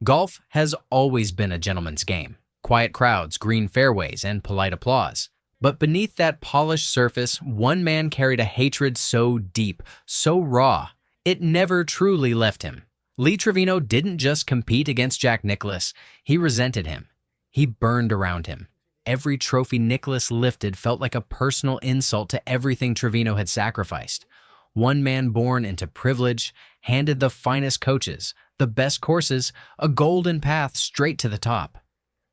Golf has always been a gentleman's game. Quiet crowds, green fairways, and polite applause. But beneath that polished surface, one man carried a hatred so deep, so raw, it never truly left him. Lee Trevino didn't just compete against Jack Nicklaus, he resented him. He burned around him. Every trophy Nicklaus lifted felt like a personal insult to everything Trevino had sacrificed. One man born into privilege, handed the finest coaches, the best courses, a golden path straight to the top.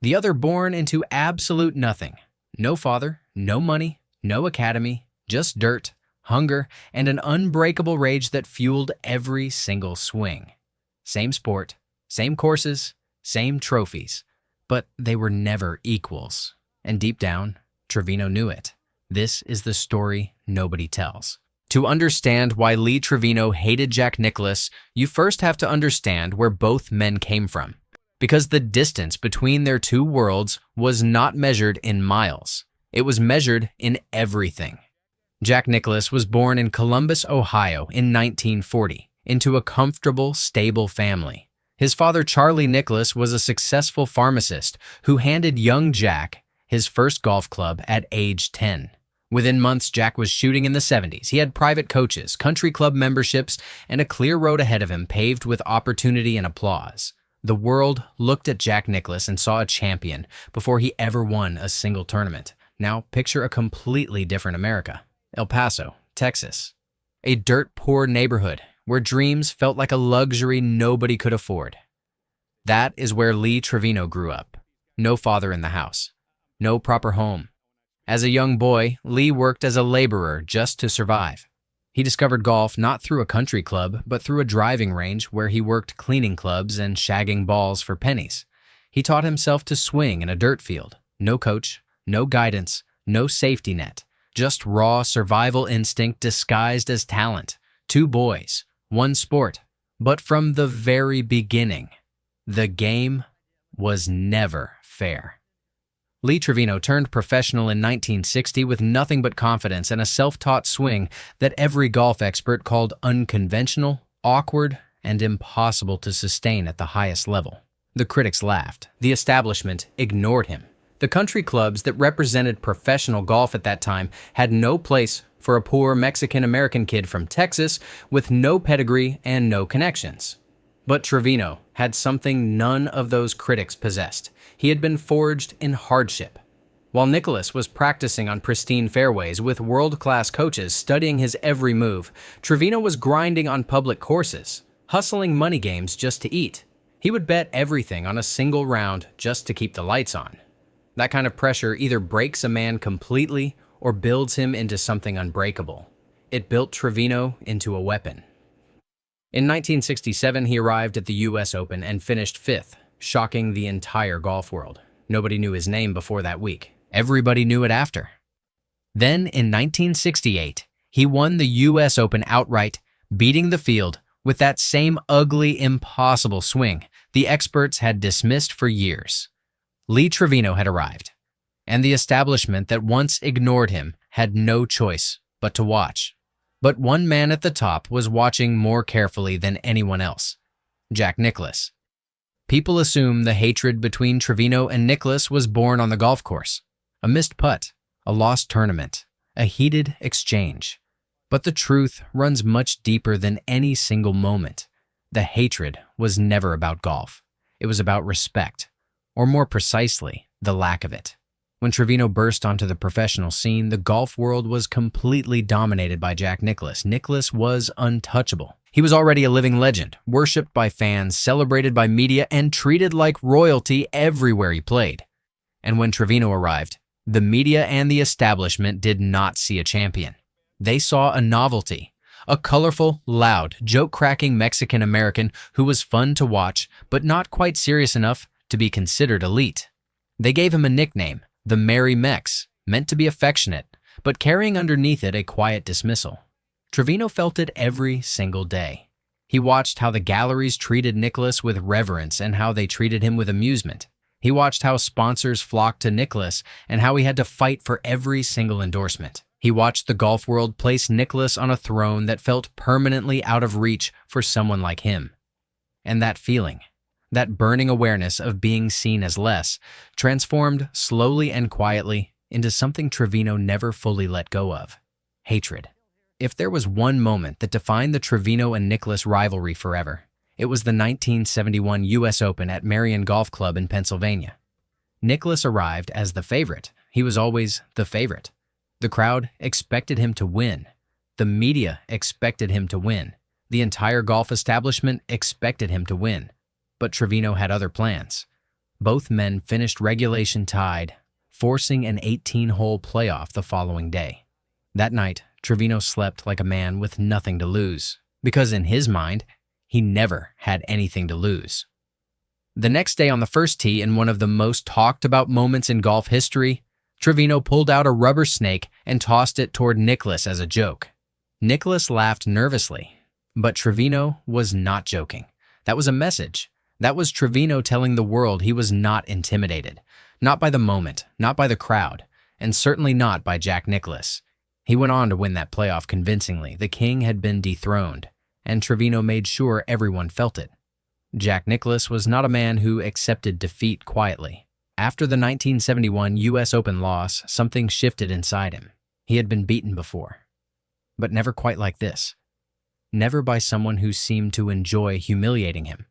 The other born into absolute nothing. No father, no money, no academy, just dirt, hunger, and an unbreakable rage that fueled every single swing. Same sport, same courses, same trophies, but they were never equals. And deep down, Trevino knew it. This is the story nobody tells. To understand why Lee Trevino hated Jack Nicklaus, you first have to understand where both men came from. Because the distance between their two worlds was not measured in miles. It was measured in everything. Jack Nicklaus was born in Columbus, Ohio in 1940, into a comfortable, stable family. His father, Charlie Nicklaus, was a successful pharmacist who handed young Jack his first golf club at age 10. Within months, Jack was shooting in the 70s. He had private coaches, country club memberships, and a clear road ahead of him paved with opportunity and applause. The world looked at Jack Nicklaus and saw a champion before he ever won a single tournament. Now picture a completely different America. El Paso, Texas. A dirt-poor neighborhood where dreams felt like a luxury nobody could afford. That is where Lee Trevino grew up. No father in the house. No proper home. As a young boy, Lee worked as a laborer just to survive. He discovered golf not through a country club, but through a driving range where he worked cleaning clubs and shagging balls for pennies. He taught himself to swing in a dirt field. No coach, no guidance, no safety net. Just raw survival instinct disguised as talent. 2 boys, 1 sport. But from the very beginning, the game was never fair. Lee Trevino turned professional in 1960 with nothing but confidence and a self-taught swing that every golf expert called unconventional, awkward, and impossible to sustain at the highest level. The critics laughed. The establishment ignored him. The country clubs that represented professional golf at that time had no place for a poor Mexican-American kid from Texas with no pedigree and no connections. But Trevino had something none of those critics possessed. He had been forged in hardship. While Nicklaus was practicing on pristine fairways with world-class coaches studying his every move, Trevino was grinding on public courses, hustling money games just to eat. He would bet everything on a single round just to keep the lights on. That kind of pressure either breaks a man completely or builds him into something unbreakable. It built Trevino into a weapon. In 1967, he arrived at the U.S. Open and finished 5th, shocking the entire golf world. Nobody knew his name before that week. Everybody knew it after. Then, in 1968, he won the U.S. Open outright, beating the field with that same ugly, impossible swing the experts had dismissed for years. Lee Trevino had arrived, and the establishment that once ignored him had no choice but to watch. But one man at the top was watching more carefully than anyone else: Jack Nicklaus. People assume the hatred between Trevino and Nicklaus was born on the golf course. A missed putt, a lost tournament, a heated exchange. But the truth runs much deeper than any single moment. The hatred was never about golf. It was about respect, or more precisely, the lack of it. When Trevino burst onto the professional scene, the golf world was completely dominated by Jack Nicklaus. Nicklaus was untouchable. He was already a living legend, worshipped by fans, celebrated by media, and treated like royalty everywhere he played. And when Trevino arrived, the media and the establishment did not see a champion. They saw a novelty, a colorful, loud, joke-cracking Mexican-American who was fun to watch, but not quite serious enough to be considered elite. They gave him a nickname, the Merry Mex, meant to be affectionate, but carrying underneath it a quiet dismissal. Trevino felt it every single day. He watched how the galleries treated Nicklaus with reverence and how they treated him with amusement. He watched how sponsors flocked to Nicklaus and how he had to fight for every single endorsement. He watched the golf world place Nicklaus on a throne that felt permanently out of reach for someone like him. And that feeling, That burning awareness of being seen as less transformed slowly and quietly into something Trevino never fully let go of: hatred. If there was one moment that defined the Trevino and Nicklaus rivalry forever, it was the 1971 U.S. Open at Marion Golf Club in Pennsylvania. Nicklaus arrived as the favorite. He was always the favorite. The crowd expected him to win. The media expected him to win. The entire golf establishment expected him to win. But Trevino had other plans. Both men finished regulation tied, forcing an 18-hole playoff the following day. That night, Trevino slept like a man with nothing to lose, because in his mind, he never had anything to lose. The next day on the first tee, in one of the most talked about moments in golf history, Trevino pulled out a rubber snake and tossed it toward Nicklaus as a joke. Nicklaus laughed nervously, but Trevino was not joking. That was a message. That was Trevino telling the world he was not intimidated. Not by the moment, not by the crowd, and certainly not by Jack Nicklaus. He went on to win that playoff convincingly. The king had been dethroned, and Trevino made sure everyone felt it. Jack Nicklaus was not a man who accepted defeat quietly. After the 1971 U.S. Open loss, something shifted inside him. He had been beaten before, but never quite like this. Never by someone who seemed to enjoy humiliating him.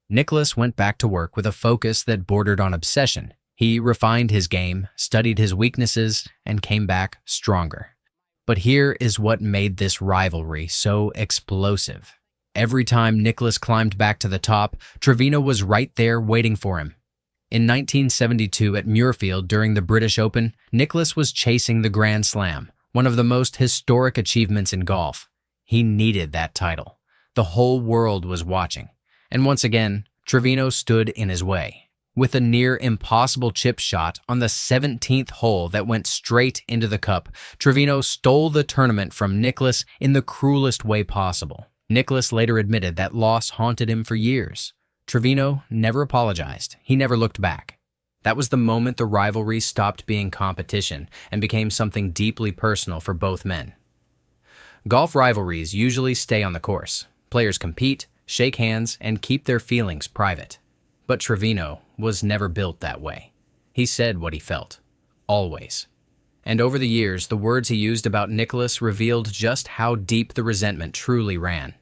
Nicklaus went back to work with a focus that bordered on obsession. He refined his game, studied his weaknesses, and came back stronger. But here is what made this rivalry so explosive. Every time Nicklaus climbed back to the top, Trevino was right there waiting for him. In 1972 at Muirfield during the British Open, Nicklaus was chasing the Grand Slam, one of the most historic achievements in golf. He needed that title. The whole world was watching. And once again, Trevino stood in his way. With a near impossible chip shot on the 17th hole that went straight into the cup, Trevino stole the tournament from Nicklaus in the cruelest way possible. Nicklaus later admitted that loss haunted him for years. Trevino never apologized. He never looked back. That was the moment the rivalry stopped being competition and became something deeply personal for both men. Golf rivalries usually stay on the course. Players compete, shake hands, and keep their feelings private. But Trevino was never built that way. He said what he felt. Always. And over the years, the words he used about Nicklaus revealed just how deep the resentment truly ran.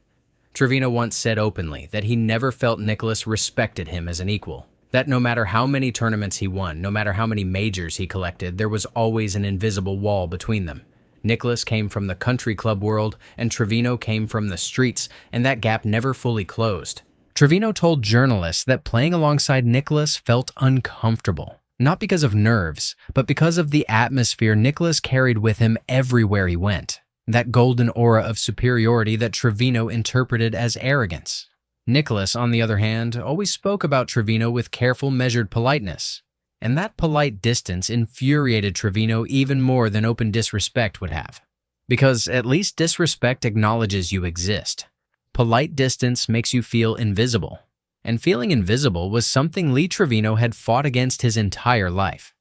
Trevino once said openly that he never felt Nicklaus respected him as an equal. That no matter how many tournaments he won, no matter how many majors he collected, there was always an invisible wall between them. Nicklaus came from the country club world, and Trevino came from the streets, and that gap never fully closed. Trevino told journalists that playing alongside Nicklaus felt uncomfortable, not because of nerves, but because of the atmosphere Nicklaus carried with him everywhere he went. That golden aura of superiority that Trevino interpreted as arrogance. Nicklaus, on the other hand, always spoke about Trevino with careful, measured politeness. And that polite distance infuriated Trevino even more than open disrespect would have. Because at least disrespect acknowledges you exist. Polite distance makes you feel invisible. And feeling invisible was something Lee Trevino had fought against his entire life.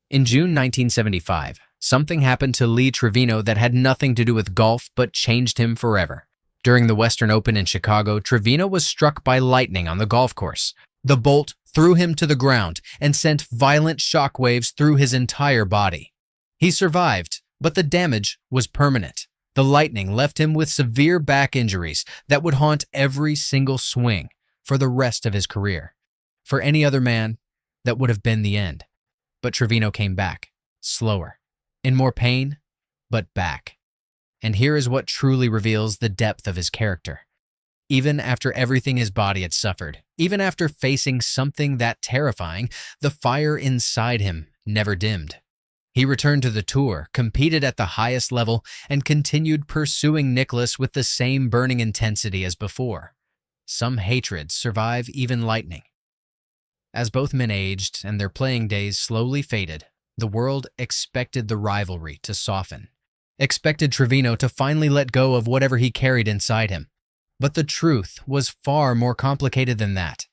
In June 1975, something happened to Lee Trevino that had nothing to do with golf but changed him forever. During the Western Open in Chicago, Trevino was struck by lightning on the golf course. The bolt threw him to the ground and sent violent shockwaves through his entire body. He survived, but the damage was permanent. The lightning left him with severe back injuries that would haunt every single swing for the rest of his career. For any other man, that would have been the end. But Trevino came back, slower, in more pain, but back. And here is what truly reveals the depth of his character. Even after everything his body had suffered, even after facing something that terrifying, the fire inside him never dimmed. He returned to the tour, competed at the highest level, and continued pursuing Nicklaus with the same burning intensity as before. Some hatreds survive even lightning. As both men aged and their playing days slowly faded, the world expected the rivalry to soften. Expected Trevino to finally let go of whatever he carried inside him. But the truth was far more complicated than that.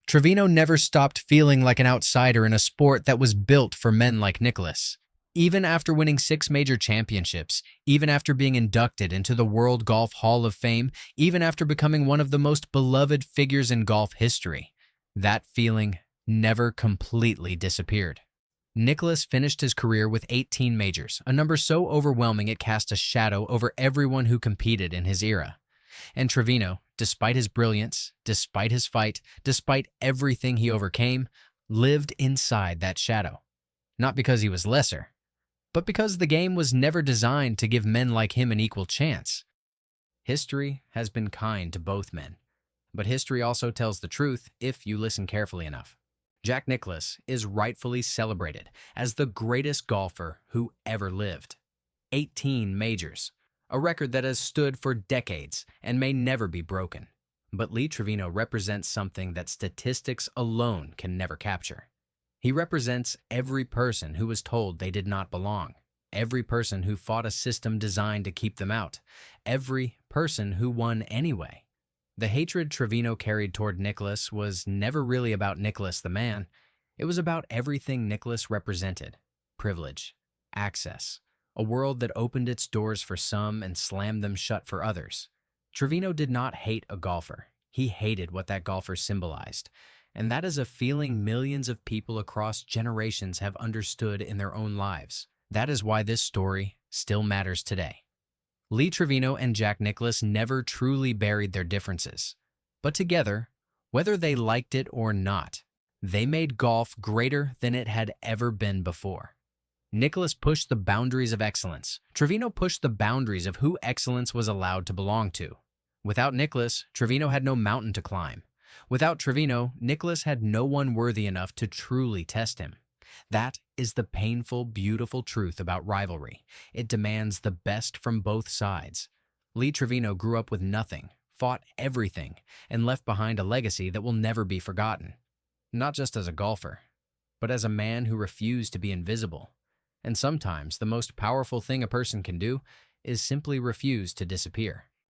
Trevino never stopped feeling like an outsider in a sport that was built for men like Nicklaus. Even after winning 6 major championships, even after being inducted into the World Golf Hall of Fame, even after becoming one of the most beloved figures in golf history, that feeling never completely disappeared. Nicklaus finished his career with 18 majors, a number so overwhelming it cast a shadow over everyone who competed in his era. And Trevino, despite his brilliance, despite his fight, despite everything he overcame, lived inside that shadow. Not because he was lesser, but because the game was never designed to give men like him an equal chance. History has been kind to both men, but history also tells the truth if you listen carefully enough. Jack Nicklaus is rightfully celebrated as the greatest golfer who ever lived. 18 majors, a record that has stood for decades and may never be broken. But Lee Trevino represents something that statistics alone can never capture. He represents every person who was told they did not belong, every person who fought a system designed to keep them out, every person who won anyway. The hatred Trevino carried toward Nicklaus was never really about Nicklaus the man. It was about everything Nicklaus represented: privilege, access, a world that opened its doors for some and slammed them shut for others. Trevino did not hate a golfer. He hated what that golfer symbolized. And that is a feeling millions of people across generations have understood in their own lives. That is why this story still matters today. Lee Trevino and Jack Nicklaus never truly buried their differences. But together, whether they liked it or not, they made golf greater than it had ever been before. Nicklaus pushed the boundaries of excellence. Trevino pushed the boundaries of who excellence was allowed to belong to. Without Nicklaus, Trevino had no mountain to climb. Without Trevino, Nicklaus had no one worthy enough to truly test him. That is the painful, beautiful truth about rivalry. It demands the best from both sides. Lee Trevino grew up with nothing, fought everything, and left behind a legacy that will never be forgotten. Not just as a golfer, but as a man who refused to be invisible. And sometimes the most powerful thing a person can do is simply refuse to disappear.